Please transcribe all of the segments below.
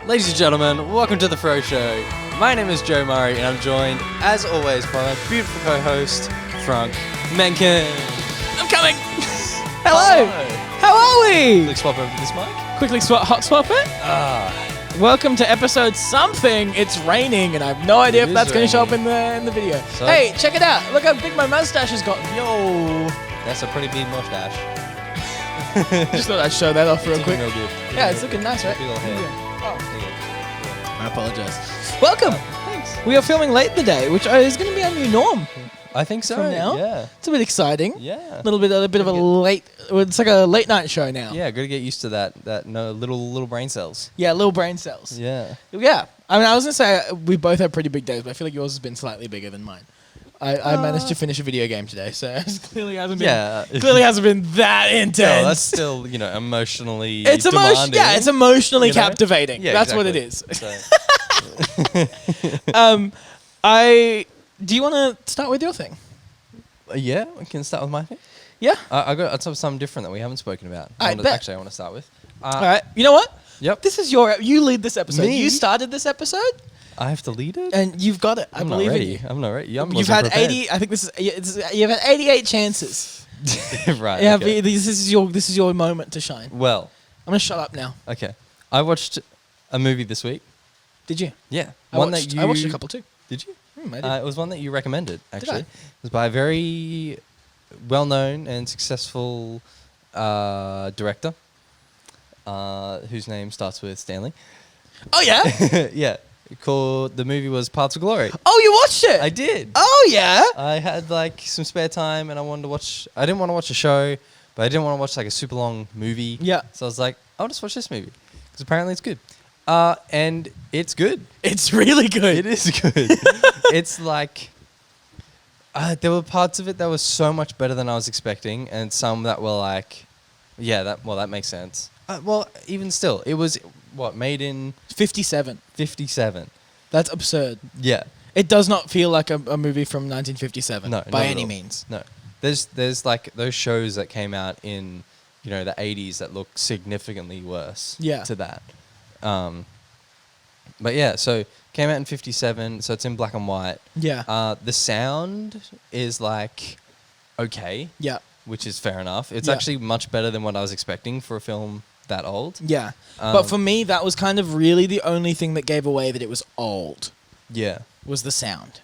Ladies and gentlemen, welcome to the Froe Show. My name is Joe Murray, and I'm joined, as always, by my beautiful co-host, Frank Mencken. I'm coming! Hello! How are we? Quick swap over to this mic. Quickly hot swap it. Welcome to episode something. It's raining, and I have no idea if that's going to show up in the video. So, hey, check it out! Look how big my mustache has gotten. Yo! That's a pretty big mustache. Just thought I'd show that off real quick. Real good. Yeah, it's looking nice, right? Big old hair. I apologize. Welcome. Thanks. We are filming late in the day, which is going to be our new norm I think so. from now. Yeah. It's a bit exciting. Yeah. A bit of a late. It's like a late night show now. Yeah, got to get used to that. No little brain cells. Yeah, little brain cells. Yeah. Yeah. I mean, I was going to say we both have pretty big days, but I feel like yours has been slightly bigger than mine. I managed to finish a video game today, so it clearly hasn't been that intense. No, that's still, emotionally it's demanding. it's emotionally captivating. Yeah, that's exactly. what it is. So. Do you want to start with your thing? Yeah, we can start with my thing. Yeah. I got something different that we haven't spoken about. I want to start with. All right. You know what? Yep. This is you lead this episode. Me? You started this episode, I have to lead it? and you've got it. I I'm believe not in ready. you. I'm not ready. You've had 80. I think you've had 88 chances. Right. Yeah, okay. this is your moment to shine. Well, I'm gonna shut up now. okay. I watched a movie this week. Did you? Yeah. I watched a couple too. Did you? I did. It was one that you recommended, actually. I? It was by a very well-known and successful director whose name starts with Stanley. Oh yeah. Yeah. The movie was Paths of Glory. Oh, you watched it? I did. Oh yeah. I had some spare time and I didn't want to watch a show, but I didn't want to watch a super long movie. Yeah. So I was like, I'll just watch this movie because apparently it's good. And it's good. It's really good. It is good. It's there were parts of it that were so much better than I was expecting, and some that were that makes sense. Even still, it was made in 57. 57. That's absurd. Yeah. It does not feel like a movie from 1957 No, by not at any all. means. No. There's those shows that came out in, the 80s that look significantly worse to that. But yeah, so came out in 57, so it's in black and white. Yeah. The sound is okay. Yeah. Which is fair enough. It's actually much better than what I was expecting for a film that old. Yeah. But for me, that was kind of really the only thing that gave away that it was old. Yeah. Was the sound.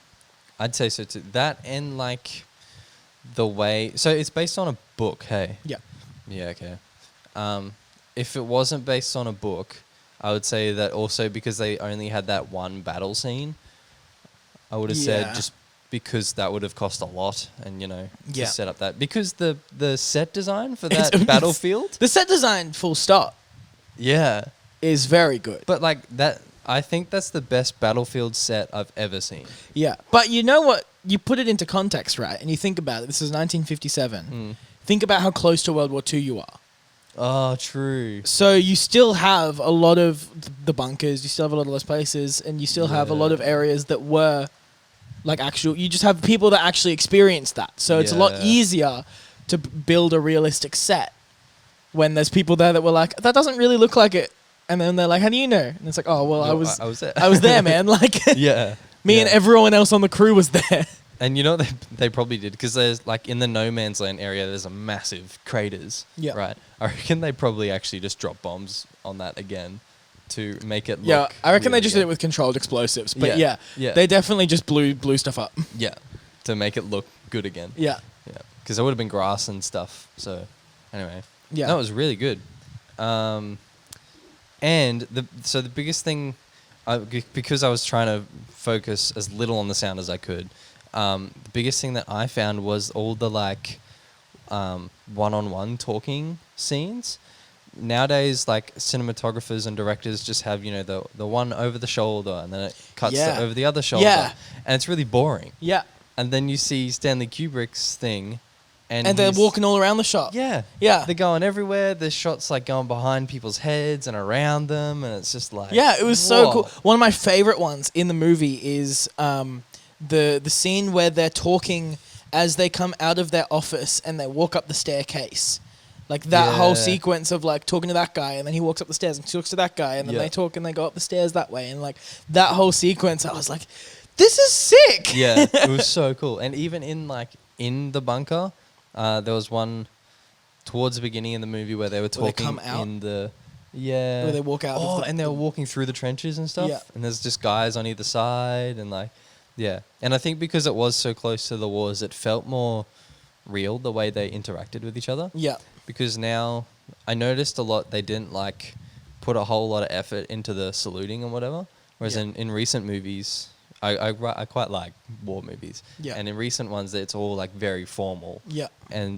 I'd say so too. That and the way... So it's based on a book, hey? Yeah. Yeah, okay. If it wasn't based on a book, I would say that also because they only had that one battle scene, I would have said just because that would have cost a lot and, to set up that. Because the set design for that battlefield... The set design, full stop. Yeah. Is very good. But that... I think that's the best battlefield set I've ever seen. Yeah. But you know what? You put it into context, right? And you think about it. This is 1957. Think about how close to World War II you are. Oh, true. So you still have a lot of the bunkers. You still have a lot of those places. And you still have a lot of areas that were you just have people that actually experienced that. So it's a lot easier to build a realistic set when there's people there that were like, that doesn't really look like it. And then they're like, how do you know? And it's like, oh, well, No, I was there. I was there, man. Yeah. Me and everyone else on the crew was there. And they probably did because there's in the no man's land area, there's a massive craters. Yeah. Right. I reckon they probably actually just dropped bombs on that again to make it look. Yeah, I reckon really they just did it with controlled explosives. But yeah, they definitely just blew stuff up. Yeah. To make it look good again. Yeah. Yeah. Because there would have been grass and stuff. So anyway. Yeah. That was really good. And the biggest thing, because I was trying to focus as little on the sound as I could, the biggest thing that I found was all the one-on-one talking scenes. Nowadays, cinematographers and directors just have the one over the shoulder and then it cuts over the other shoulder, and it's really boring. Yeah. And then you see Stanley Kubrick's thing. And they're walking all around the shop. Yeah. Yeah. They're going everywhere. There's shots going behind people's heads and around them. And it's just Yeah, it was so cool. One of my favorite ones in the movie is the scene where they're talking as they come out of their office and they walk up the staircase. Like that whole Yeah. sequence of like talking to that guy, and then he walks up the stairs and talks to that guy, and then Yeah. they talk and they go up the stairs that way, and like that whole sequence, I was like, this is sick. Yeah, it was so cool. And even in the bunker, there was one towards the beginning in the movie where they were Where they talking come out? in the where they walk out of Oh, the- and they were walking through the trenches and stuff. Yeah. And there's just guys on either side and like, yeah. And I think because it was so close to the wars, it felt more real the way they interacted with each other. Yeah. Because now I noticed a lot they didn't like put a whole lot of effort into the saluting and whatever. Whereas Yeah. in recent movies, I quite like war movies. Yeah. And in recent ones, it's all like very formal. Yeah.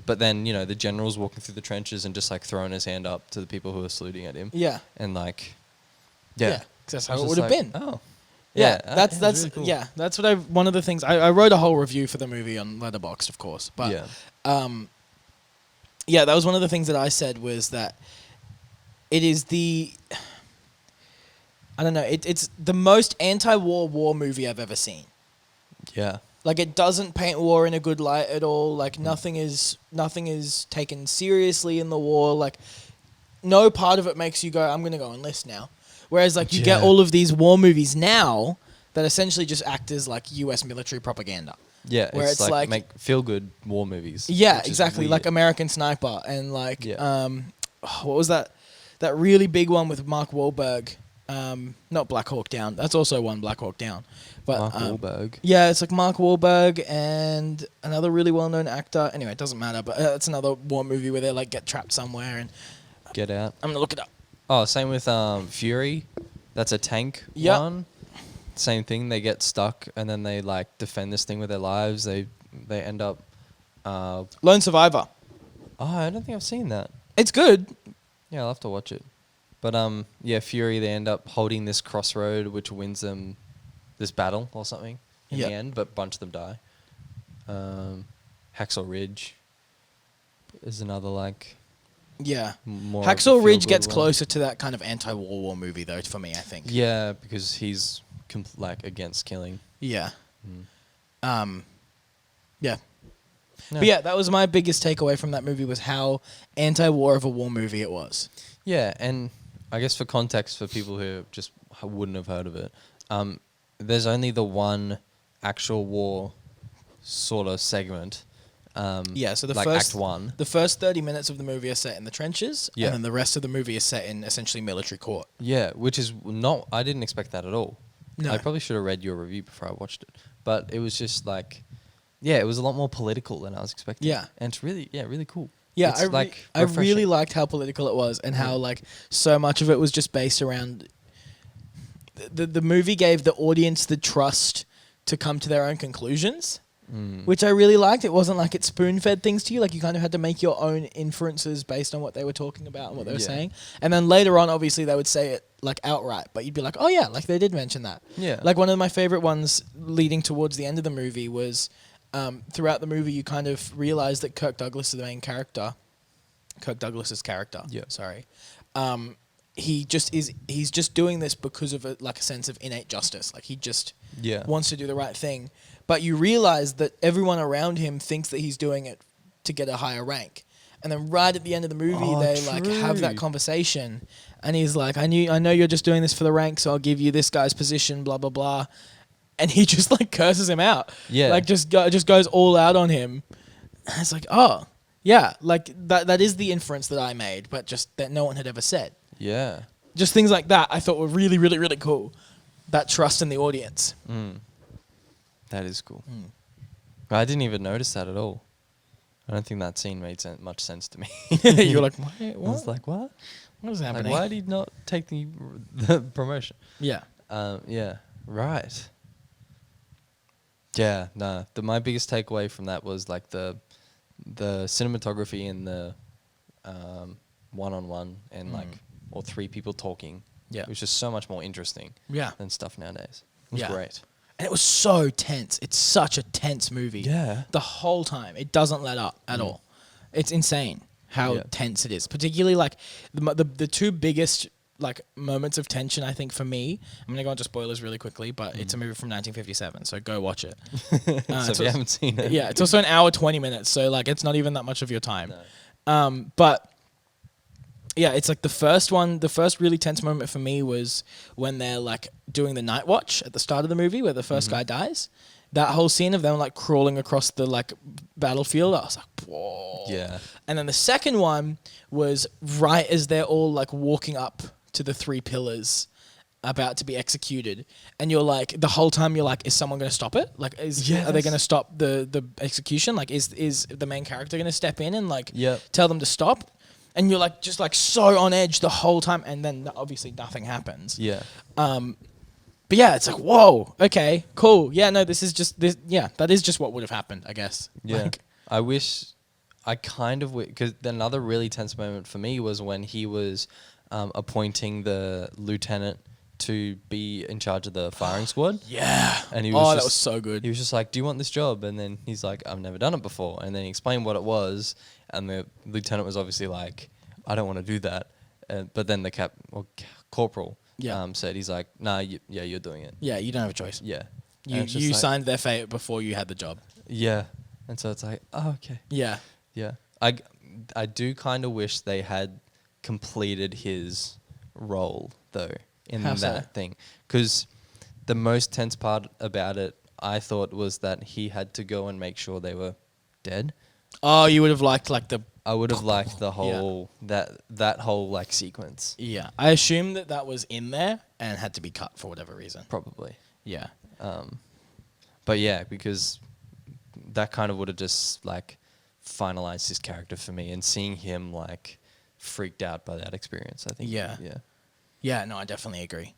But then the general's walking through the trenches and just like throwing his hand up to the people who are saluting at him. Yeah. And like, Yeah. yeah, 'Cause that's I how was it would just have like, been. Oh, Yeah, that's really cool. yeah, that's what one of the things I wrote a whole review for the movie on Letterboxd, of course, but yeah, yeah, that was one of the things that I said was that it is I don't know, it's the most anti-war war movie I've ever seen. yeah, Like it doesn't paint war in a good light at all. Like nothing is taken seriously in the war. Like no part of it makes you go, I'm gonna go enlist now. Whereas like you get Yeah. all of these war movies now that essentially just act as like US military propaganda. yeah. Where it's like- make feel good war movies. Yeah, which is exactly. Like weird. American Sniper and like Yeah. what was that really big one with Mark Wahlberg? Not Black Hawk Down. That's also one Black Hawk Down. But Mark Wahlberg. yeah, it's like Mark Wahlberg and another really well-known actor. Anyway, it doesn't matter, but it's another war movie where they like get trapped somewhere, and Get Out. I'm gonna look it up. Oh, same with Fury. That's a tank Yep. one. Same thing. They get stuck and then they like defend this thing with their lives. They end up. Lone Survivor. I don't think I've seen that. It's good. Yeah, I'll have to watch it. But yeah, Fury. They end up holding this crossroad, which wins them this battle or something in Yep. the end. But a bunch of them die. Hacksaw Ridge is another like Yeah. more. of a Hacksaw Ridge feel-good gets one. closer to that kind of anti-war war movie though for me, I think. Yeah, because he's like against killing. Yeah. Mm. Yeah. No. But yeah, that was my biggest takeaway from that movie was how anti-war of a war movie it was. Yeah, and I guess for context for people who just wouldn't have heard of it, there's only the one actual war sort of segment. Yeah, so the like first Act 1. The first 30 minutes of the movie are set in the trenches, Yeah. and then the rest of the movie is set in essentially military court. Yeah, which is not. I didn't expect that at all. No. I probably should have read your review before I watched it, but it was just like, yeah, it was a lot more political than I was expecting. Yeah. and it's really, really cool. Yeah, it's I really refreshing. liked how political it was and how like so much of it was just based around the movie gave the audience the trust to come to their own conclusions, which I really liked. It wasn't like it spoon-fed things to you. Like you kind of had to make your own inferences based on what they were talking about and what they were Yeah. saying. And then later on, obviously, they would say it like outright, but you'd be like, oh yeah, like they did mention that. Yeah. Like one of my favorite ones leading towards the end of the movie was throughout the movie, you kind of realize that Kirk Douglas is the main character. Kirk Douglas's character. Yeah. Sorry. He's just doing this because of a sense of innate justice. Like he just Yeah. wants to do the right thing. But you realize that everyone around him thinks that he's doing it to get a higher rank. And then right at the end of the movie, Oh, they like have that true. conversation, and he's like, I know you're just doing this for the rank, so I'll give you this guy's position, blah blah blah." And he just like curses him out. Yeah. Like just goes all out on him. And it's like, oh yeah, like that is the inference that I made, but just that no one had ever said. Yeah. Just things like that I thought were really, really, really cool. That trust in the audience. That is cool. I didn't even notice that at all. I don't think that scene made much sense to me. You're like, what? I was like, what? What is Like, happening? why did he not take the promotion? Yeah. Yeah, right. Yeah, no. My biggest takeaway from that was like the cinematography and the one-on-one and like or three people talking. Yeah. It was just so much more interesting. Yeah. Than stuff nowadays. It was Yeah. great. And it was so tense. It's such a tense movie. Yeah. The whole time. It doesn't let up at all. It's insane how Yeah. tense it is. Particularly like the two biggest like moments of tension I think for me. I'm going to go into spoilers really quickly, but it's a movie from 1957, so go watch it. So if you haven't seen it. Yeah, it's also an hour 20 minutes, so like it's not even that much of your time. But Yeah, it's like the first one. The first really tense moment for me was when they're like doing the night watch at the start of the movie, where the 1st guy dies. That whole scene of them like crawling across the like battlefield, I was like, whoa. Yeah. And then the second one was right as they're all like walking up to the 3 pillars, about to be executed, and you're like, the whole time you're like, is someone going to stop it? Like, are they going to stop the execution? Like, is the main character going to step in and like tell them to stop? And you're like, just like so on edge the whole time, and then obviously nothing happens. Yeah. But yeah, it's like, whoa, okay, cool. Yeah, no, this is just this. Yeah, that is just what would have happened, I guess. Yeah. Like, I wish I kind of because another really tense moment for me was when he was appointing the lieutenant to be in charge of the firing squad. Yeah. And he was that was so good. He was just like, "Do you want this job?" And then he's like, "I've never done it before." And then he explained what it was, and the lieutenant was obviously like, "I don't want to do that." But then the corporal said, he's like, "Nah, you're doing it." Yeah, you don't have a choice. Yeah. You signed their fate before you had the job. Yeah. And so it's like, oh, okay. Yeah. Yeah. I do kind of wish they had completed his role, though, in that thing. Because the most tense part about it, I thought, was that he had to go and make sure they were dead. Oh, you would have liked like the... I would have liked the whole, that whole like sequence. Yeah. I assume that was in there and had to be cut for whatever reason. Probably. Yeah. But yeah, because that kind of would have just like finalized his character for me, and seeing him like freaked out by that experience, I think. Yeah. Yeah. Yeah, no, I definitely agree.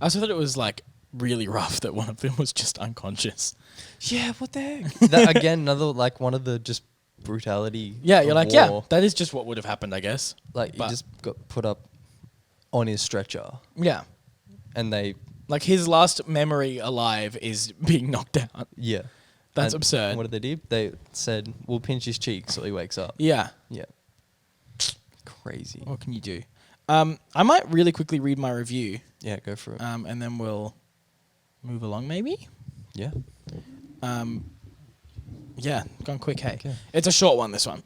I also thought it was like really rough that one of them was just unconscious. Yeah, what the heck? That, again, another like one of the just brutality. Yeah, you're like, war. yeah, that is just what would have happened, I guess. Like, he just got put up on his stretcher. Yeah. And they... Like, his last memory alive is being knocked out. Yeah. That's and absurd. What did they do? They said, we'll pinch his cheek so he wakes up. Yeah. Yeah. Crazy. What can you do? I might really quickly read my review. Yeah, go for it. And then we'll move along, maybe? Yeah. Yeah, gone quick, hey. Okay. It's a short one, this one.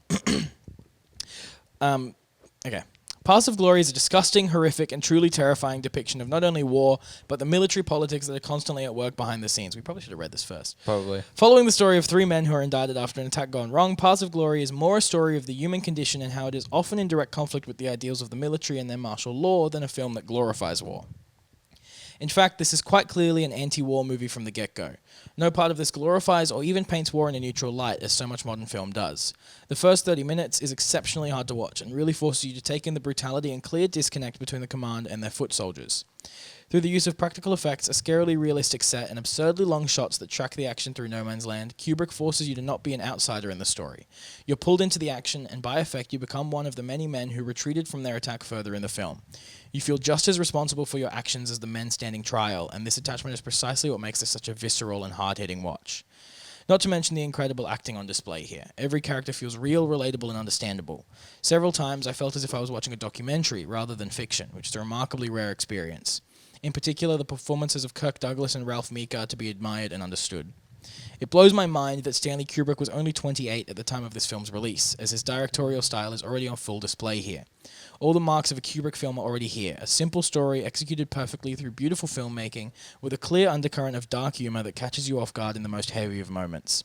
Okay. Paths of Glory is a disgusting, horrific, and truly terrifying depiction of not only war, but the military politics that are constantly at work behind the scenes. We probably should have read this first. Probably. Following the story of 3 men who are indicted after an attack gone wrong, Paths of Glory is more a story of the human condition and how it is often in direct conflict with the ideals of the military and their martial law than a film that glorifies war. In fact, this is quite clearly an anti-war movie from the get-go. No part of this glorifies or even paints war in a neutral light, as so much modern film does. The first 30 minutes is exceptionally hard to watch and really forces you to take in the brutality and clear disconnect between the command and their foot soldiers. Through the use of practical effects, a scarily realistic set, and absurdly long shots that track the action through no man's land, Kubrick forces you to not be an outsider in the story. You're pulled into the action, and by effect, you become one of the many men who retreated from their attack further in the film. You feel just as responsible for your actions as the men standing trial, and this attachment is precisely what makes this such a visceral and hard-hitting watch. Not to mention the incredible acting on display here. Every character feels real, relatable, and understandable. Several times I felt as if I was watching a documentary rather than fiction, which is a remarkably rare experience. In particular, the performances of Kirk Douglas and Ralph Meek are to be admired and understood. It blows my mind that Stanley Kubrick was only 28 at the time of this film's release, as his directorial style is already on full display here. All the marks of a Kubrick film are already here. A simple story executed perfectly through beautiful filmmaking, with a clear undercurrent of dark humor that catches you off guard in the most heavy of moments.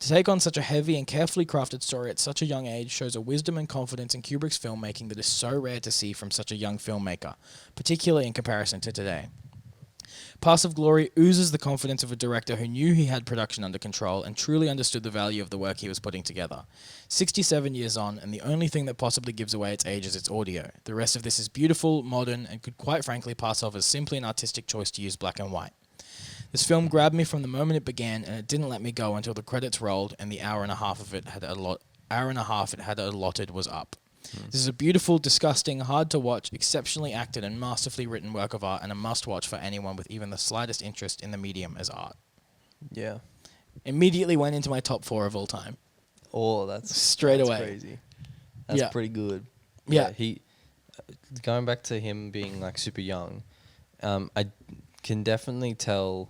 To take on such a heavy and carefully crafted story at such a young age shows a wisdom and confidence in Kubrick's filmmaking that is so rare to see from such a young filmmaker, particularly in comparison to today. Paths of Glory oozes the confidence of a director who knew he had production under control and truly understood the value of the work he was putting together. 67 years on, and the only thing that possibly gives away its age is its audio. The rest of this is beautiful, modern, and could quite frankly pass off as simply an artistic choice to use black and white. This film grabbed me from the moment it began, and it didn't let me go until the credits rolled and the hour and a half it had allotted was up. This is a beautiful, disgusting, hard to watch, exceptionally acted and masterfully written work of art, and a must-watch for anyone with even the slightest interest in the medium as art. Yeah. Immediately went into my top 4 of all time. Oh, that's Straight away. Crazy. That's pretty good. Yeah. He going back to him being like super young, I can definitely tell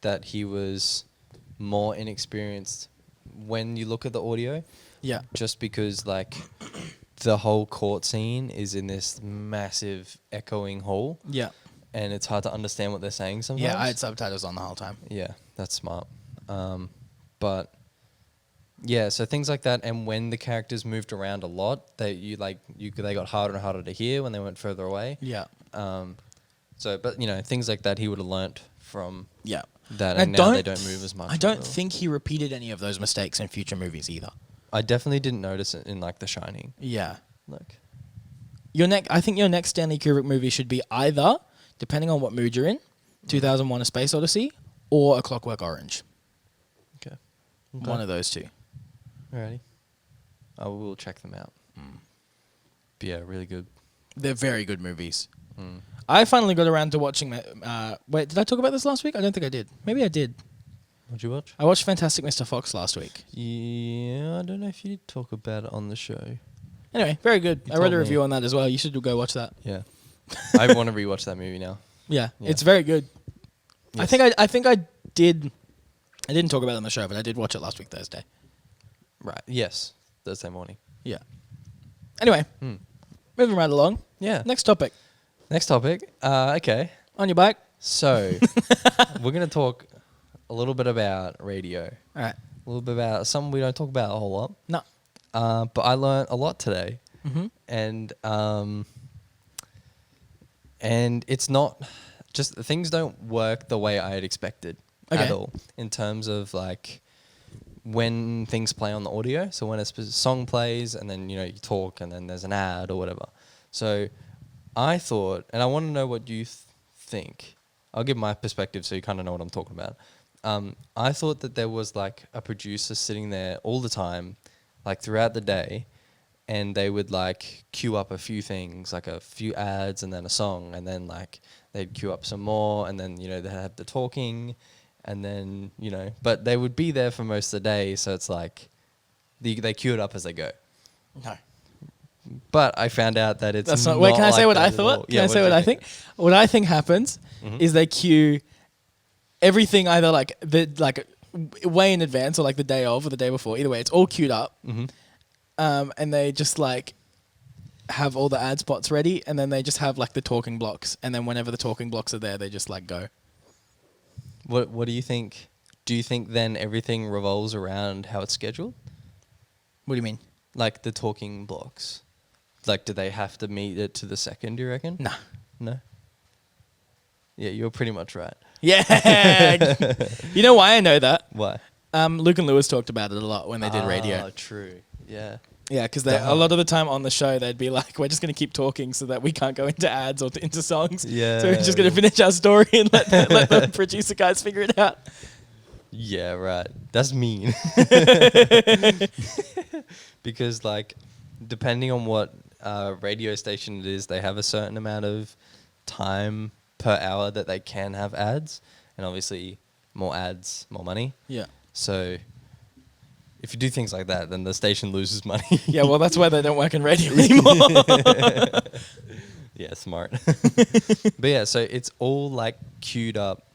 that he was more inexperienced when you look at the audio. Yeah. Just because, like, the whole court scene is in this massive echoing hall, Yeah. and it's hard to understand what they're saying sometimes. Yeah, I had subtitles on the whole time. Yeah, that's smart. But yeah, so things like that, and when the characters moved around a lot, they got harder and harder to hear when they went further away. Yeah. But things like that he would have learnt from Yeah. that, And and now they don't move as much. I don't think he repeated any of those mistakes in future movies either. I definitely didn't notice it in like The Shining. Yeah. Like, I think your next Stanley Kubrick movie should be either, depending on what mood you're in, 2001: A Space Odyssey or A Clockwork Orange. okay. One of those two. Alrighty. I will check them out. But yeah, really good. They're very good movies. I finally got around to watching that. Wait, did I talk about this last week? I don't think I did. Maybe I did. What'd you watch? I watched Fantastic Mr. Fox last week. Yeah, I don't know if you did talk about it on the show. Anyway, very good. You I read told a me. review on that as well. You should go watch that. Yeah. I want to rewatch that movie now. Yeah, Yeah. it's very good. Yes. I think I did. I didn't talk about it on the show, but I did watch it last week Thursday. Right. Yes. Thursday morning. Yeah. Anyway, moving right along. Yeah. Next topic. Next topic. Okay. On your bike. So, we're going to talk a little bit about radio. All right. A little bit about something we don't talk about a whole lot. No. But I learned a lot today. Mm-hmm. And it's not just things don't work the way I had expected at all in terms of like when things play on the audio. So when a song plays and then you talk and then there's an ad or whatever. So I thought, and I want to know what you think. I'll give my perspective so you kind of know what I'm talking about. I thought that there was like a producer sitting there all the time, like throughout the day, and they would like queue up a few things, like a few ads and then a song, and then like they'd queue up some more, and then they'd have the talking, and then but they would be there for most of the day, so it's like they queue it up as they go. No. But I found out that it's That's not. Wait, can I say what I thought? Can I say what I think? What I think happens is they queue everything either like way in advance or like the day of or the day before. Either way, it's all queued up, and they just like have all the ad spots ready, and then they just have like the talking blocks, and then whenever the talking blocks are there, they just like go. What do you think? Do you think then everything revolves around how it's scheduled? What do you mean? Like the talking blocks. Like, do they have to meet it to the second, do you reckon? Nah. No? Yeah, you're pretty much right. Yeah. You know why I know that? Why? Luke and Lewis talked about it a lot when they did radio. Oh, true. Yeah. Yeah, because a lot of the time on the show, they'd be like, we're just going to keep talking so that we can't go into ads or into songs. Yeah. So we're just going to finish our story and let the producer guys figure it out. Yeah, right. That's mean. Because, like, depending on what radio station it is, they have a certain amount of time per hour that they can have ads. And obviously, more ads, more money. Yeah. So if you do things like that, then the station loses money. Yeah, well, that's why they don't work in radio anymore. Yeah, smart. But yeah, so it's all like queued up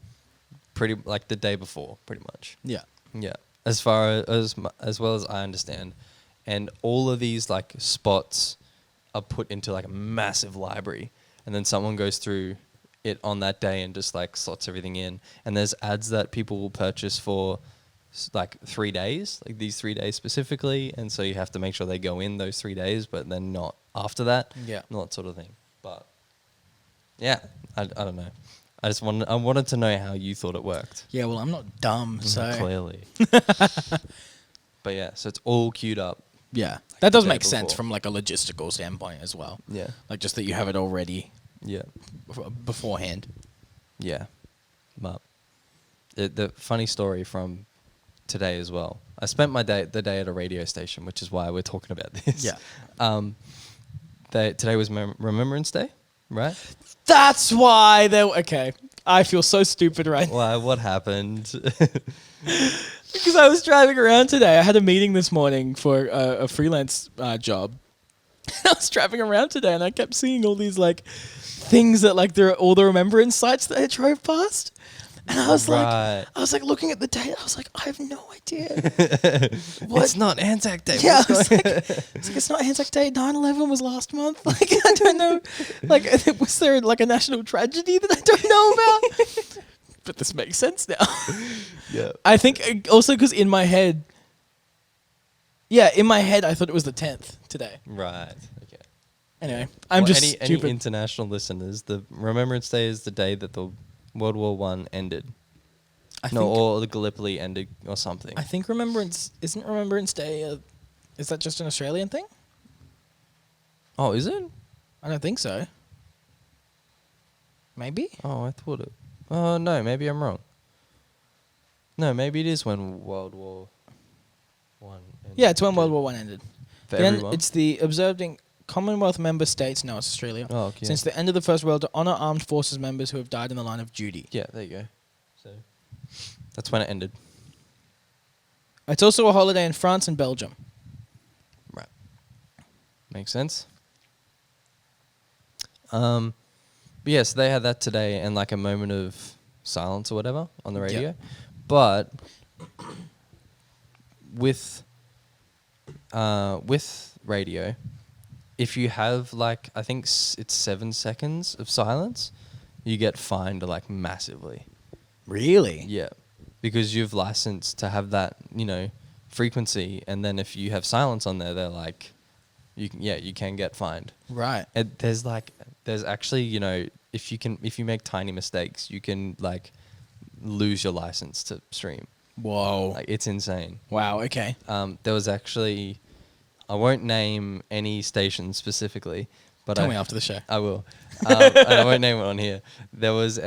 pretty like the day before, pretty much. Yeah. Yeah, as far as well as I understand. And all of these like spots are put into like a massive library, and then someone goes through it on that day and just like slots everything in. And there's ads that people will purchase for like 3 days, like these 3 days specifically, and so you have to make sure they go in those 3 days, but then not after that. Yeah. Not that sort of thing. But yeah, I don't know. I wanted to know how you thought it worked. Yeah, well, I'm not dumb, so... Clearly. But yeah, so it's all queued up. Yeah. That does the day make sense before. from like a logistical standpoint as well. Yeah. Like just that you have it all ready Yeah. beforehand. Yeah. But the funny story from today as well. I spent the day at a radio station, which is why we're talking about this. Yeah. Today was Remembrance Day, right? That's why they... Okay. I feel so stupid right now. Why? What happened? Because I was driving around today. I had a meeting this morning for a freelance job. I was driving around today and I kept seeing all these like things that like there are all the remembrance sites that I drove past. And I was Right. like looking at the date. I was like, I have no idea. It's not Anzac Day. Yeah, What's it's not Anzac Day. 9/11 was last month. Like, I don't know. Like, was there like a national tragedy that I don't know about? But this makes sense now. Yeah. I think also because in my head, I thought it was the 10th today. Right. Okay. Anyway, I'm just any stupid. international listeners, the Remembrance Day is the day that the World War One ended. Or the Gallipoli ended or something. I think isn't Remembrance Day. Is that just an Australian thing? Oh, is it? I don't think so. Maybe. Oh, I thought it. Oh no, maybe I'm wrong. No, maybe it is when World War One. Yeah, it's when World War One ended. For everyone. It's the observing Commonwealth member states. No, it's Australia. Oh, okay. Since the end of the First World to honour armed forces members who have died in the line of duty. Yeah, there you go. So that's when it ended. It's also a holiday in France and Belgium. Right. Makes sense. But yes, they had that today and like a moment of silence or whatever on the radio. Yep. But with radio, if you have like I think it's 7 seconds of silence, you get fined like massively. Really? Yeah, because you've licensed to have that frequency, and then if you have silence on there, they're like, you can get fined. Right. There's actually if you make tiny mistakes, you can like lose your license to stream. Whoa. Like it's insane. Wow. Okay. There was actually, I won't name any station specifically, but Tell me after the show. I will. And I won't name it on here. There was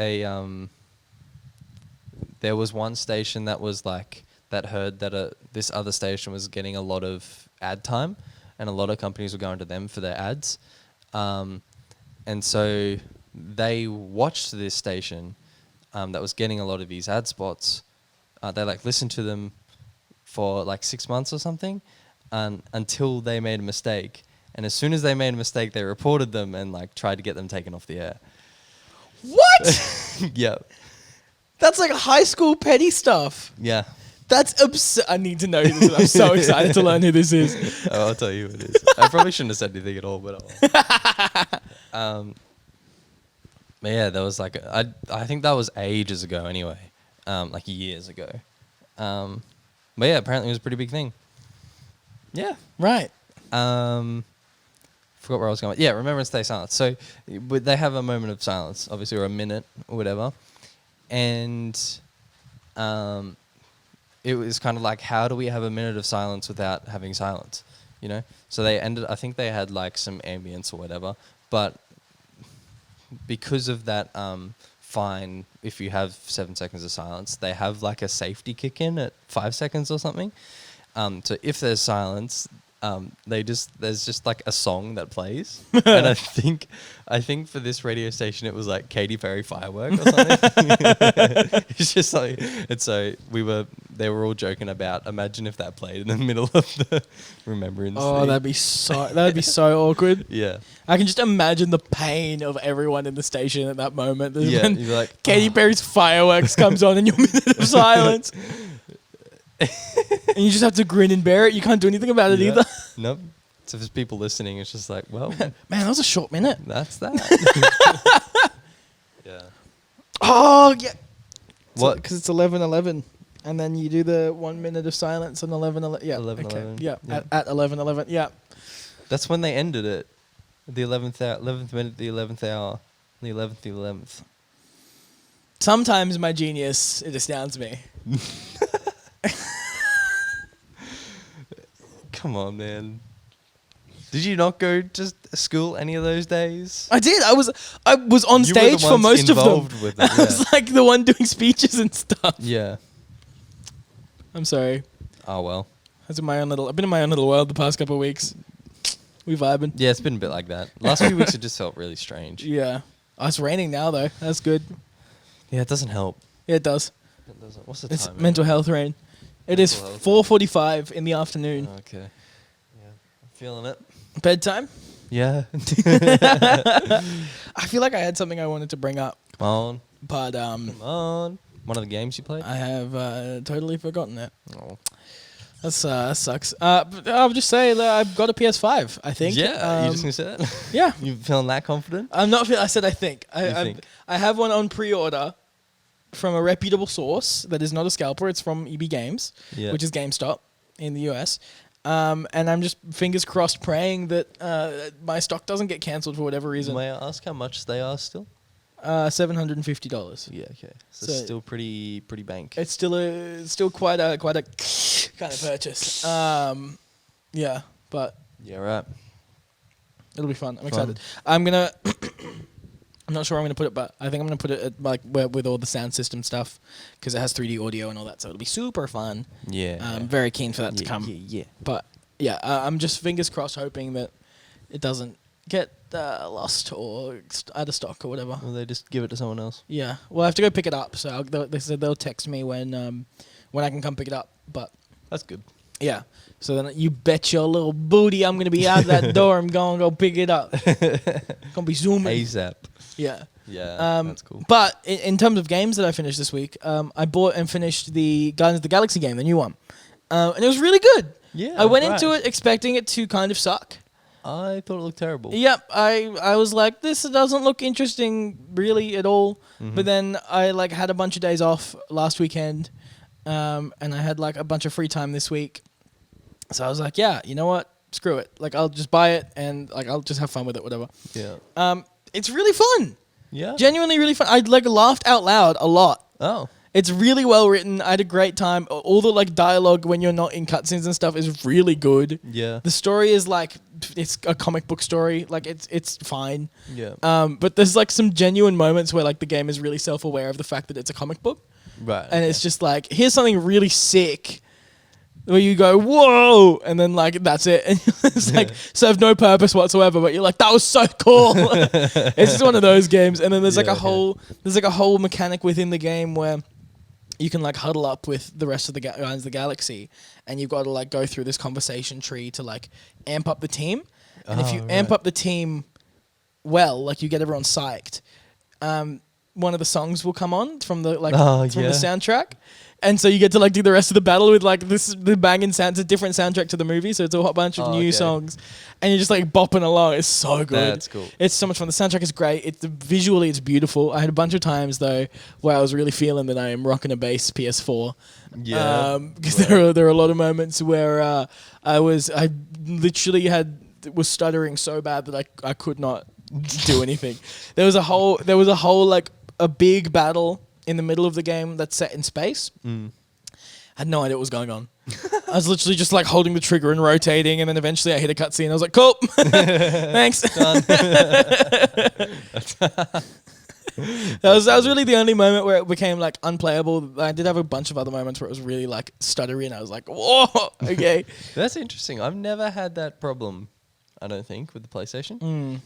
one station that was like that heard that this other station was getting a lot of ad time, and a lot of companies were going to them for their ads, and so they watched this station that was getting a lot of these ad spots. They like listened to them for like 6 months or something, until they made a mistake. And as soon as they made a mistake, they reported them and like tried to get them taken off the air. What? Yeah. That's like high school petty stuff. Yeah. That's absurd. I need to know who this is. I'm so excited to learn who this is. Oh, I'll tell you who it is. I probably shouldn't have said anything at all, but but yeah, there was like I think that was ages ago anyway, like years ago. But yeah, apparently it was a pretty big thing. Yeah. Right. Forgot where I was going. Yeah, Remembrance Day silence. So they have a moment of silence, obviously, or a minute or whatever, and it was kind of like, how do we have a minute of silence without having silence? So I think they had like some ambience or whatever, but because of that fine, if you have 7 seconds of silence, they have like a safety kick in at 5 seconds or something. So if there's silence, there's just like a song that plays, and I think for this radio station it was like Katy Perry Firework or something. It's just like, and so they were all joking about, imagine if that played in the middle of the Remembrance. Oh, thing. that'd be so awkward. Yeah. I can just imagine the pain of everyone in the station at that moment. Yeah, When you'd be like, Katy Perry's Fireworks comes on in your minute of silence. And you just have to grin and bear it. You can't do anything about it either. Nope. So if there's people listening, it's just like, well, Man, that was a short minute. that's that. Yeah. Oh, yeah. What? Because it's 11:11. And then you do the 1 minute of silence on 11:11. Yeah. 11:11. Yeah. Yeah. At 11:11. Yeah. That's when they ended it. The 11th minute, the 11th hour, the 11th. Sometimes my genius, it astounds me. Come on, man. Did you not go to school any of those days? I did. I was on You were stage the for ones most of them. involved with it, I was like the one doing speeches and stuff. Yeah. I'm sorry. Oh well. I've been in my own little world the past couple of weeks. We vibing. Yeah, it's been a bit like that. Last few weeks it just felt really strange. Yeah. Oh, it's raining now though. That's good. Yeah, it doesn't help. Yeah, it does. It doesn't. What's the It's time? mental health rain. It is Mental health. 4:45 in the afternoon. Okay. Yeah, I'm feeling it. Bedtime. Yeah. I feel like I had something I wanted to bring up, Come on. but Come on. One of the games you played? I have totally forgotten it. Oh. That sucks. But I'll just say that I've got a PS5, I think. Yeah, you just going to say that? Yeah. You feeling that confident? I'm not. I said I think. You think? I have one on pre-order from a reputable source that is not a scalper. It's from EB Games, which is GameStop in the US. And I'm just fingers crossed praying that my stock doesn't get cancelled for whatever reason. May I ask how much they are still? $750. Yeah, okay. So So still pretty bank. It's still quite a kind of purchase. Yeah, but Yeah, right. it'll be fun. I'm excited. I'm gonna. I'm not sure where I'm gonna put it, but I think I'm gonna put it at, like with all the sound system stuff because it has 3D audio and all that, so it'll be super fun. Yeah. I'm very keen for that to come. Yeah. But yeah, I'm just fingers crossed hoping that it doesn't get lost or out of stock or whatever. Will they just give it to someone else? Yeah, well, I have to go pick it up. So they said they'll text me when I can come pick it up. But That's good. yeah, so then you bet your little booty I'm gonna be out that door. I'm gonna go pick it up. Gonna be zooming. ASAP. Yeah. Yeah, that's cool. But in terms of games that I finished this week, I bought and finished the Guardians of the Galaxy game, the new one, and it was really good. Yeah, I went into it expecting it to kind of suck. I thought it looked terrible. Yep, I was like, this doesn't look interesting really at all. Mm-hmm. But then I like had a bunch of days off last weekend, and I had like a bunch of free time this week. So I was like, yeah, you know what? Screw it. Like I'll just buy it and like I'll just have fun with it, whatever. Yeah. It's really fun. Yeah. Genuinely really fun. I like laughed out loud a lot. Oh. It's really well written. I had a great time. All the like dialogue when you're not in cutscenes and stuff is really good. Yeah. The story is like it's a comic book story. Like it's fine. Yeah. But there's like some genuine moments where like the game is really self-aware of the fact that it's a comic book. Right. And it's just like, here's something really sick where you go, whoa, and then like that's it. And it's like serve no purpose whatsoever, but you're like, that was so cool. It's just one of those games. And then there's like a whole mechanic within the game where you can like huddle up with the rest of the Guardians of the Galaxy, and you've got to like go through this conversation tree to like amp up the team. And if you amp up the team well, like you get everyone psyched, one of the songs will come on from the the soundtrack. And so you get to like do the rest of the battle with like the banging sound. It's a different soundtrack to the movie, so it's a whole bunch of new songs, and you're just like bopping along. It's so good. That's cool. It's so much fun. The soundtrack is great. Visually it's beautiful. I had a bunch of times though where I was really feeling that I am rocking a bass PS4. Yeah. Because there are a lot of moments where I literally was stuttering so bad that I could not do anything. There was a whole like a big battle in the middle of the game that's set in space. I had no idea what was going on. I was literally just like holding the trigger and rotating, and then eventually I hit a cutscene. I was like, cool, thanks. That was really the only moment where it became like unplayable. I did have a bunch of other moments where it was really like stuttery, and I was like, whoa, okay. That's interesting. I've never had that problem, I don't think, with the PlayStation.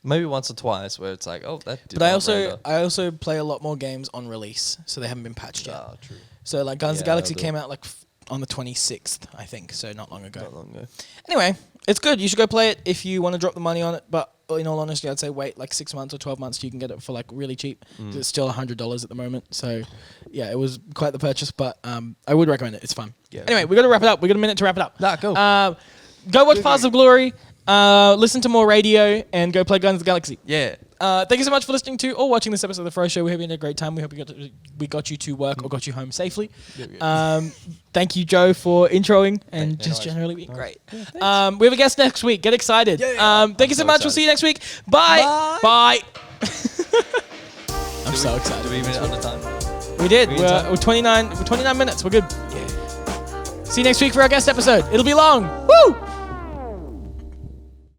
Maybe once or twice where it's like, oh, that did But I render. also play a lot more games on release, so they haven't been patched yet. Ah, true. So like Guardians of the Yeah, Galaxy that'll do came out like on the 26th, I think, so not long ago. Not long ago. Anyway, it's good. You should go play it if you want to drop the money on it. But in all honesty, I'd say wait like 6 months or 12 months till you can get it for like really cheap. It's still $100 at the moment. So yeah, it was quite the purchase, but I would recommend it. It's fun. Yeah. Anyway, we got to wrap it up. We got a minute to wrap it up. Nah, go. Go watch Paths of Glory. Listen to more radio and go play Guardians of the Galaxy. Yeah. Thank you so much for listening to or watching this episode of the Froe Show. We hope you had a great time. We hope we got you to work or got you home safely. Thank you, Joe, for introing and just generally being great. Yeah, we have a guest next week. Get excited. Thank you so much. We'll see you next week. Bye. Bye. I'm so excited. Do we even under time? We did. We're 29 minutes. We're good. Yeah. See you next week for our guest episode. It'll be long. Woo!